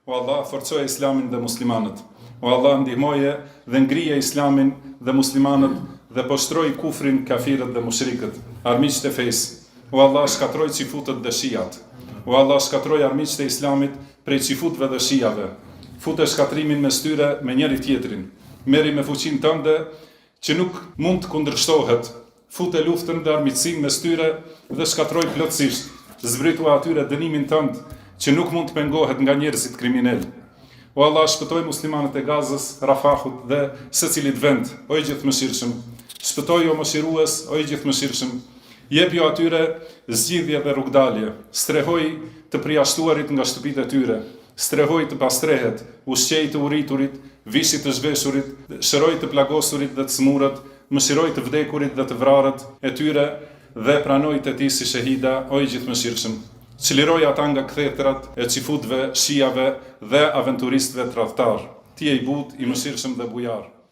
O Allah, forcoje Islamin dhe muslimanët. O Allah, ndihmoje dhe ngrije Islamin dhe muslimanët dhe poshtroj kufrin, kafirët dhe mushrikët, armiqët e fesë. O Allah, shkatroj qifutët dhe shijat. O Allah, shkatroj armiqët e Islamit prej qifutëve dhe shijave. Fute shkatrimin me styre me njëri tjetrin. Meri me fuqin tënde që nuk mund të kundërshtohet. Fute luftën dhe armiqësin me styre dhe shkatroj plotësisht. Zbritu atyre dënimin tënd që nuk mund të pengohet nga njerëzit kriminal. O Allah, shpëtoj muslimanët e Gazës, Rafahut dhe secilit vend, o i gjithëmëshirshëm. Shpëtoj o mëshirues, o i gjithëmëshirshëm. Jep jo atyre zgjidhje dhe rrugdalje. Strehoj të përjashtuarit nga shtëpitë e tyre. Strehoj të pastrehet, ushqej të uriturit, vishit të zhveshurit, shëroj të plagosurit dhe të smurët, mëshiroj të vdekurit dhe të vrarët e tyre dhe pranoj të ti si shahida, o i gjithëmëshirshëm. Çliroj ata nga kthetrat e qifutëve, shijave dhe aventuristëve tradhtar. Ti je i butë, i mëshirshëm dhe bujar.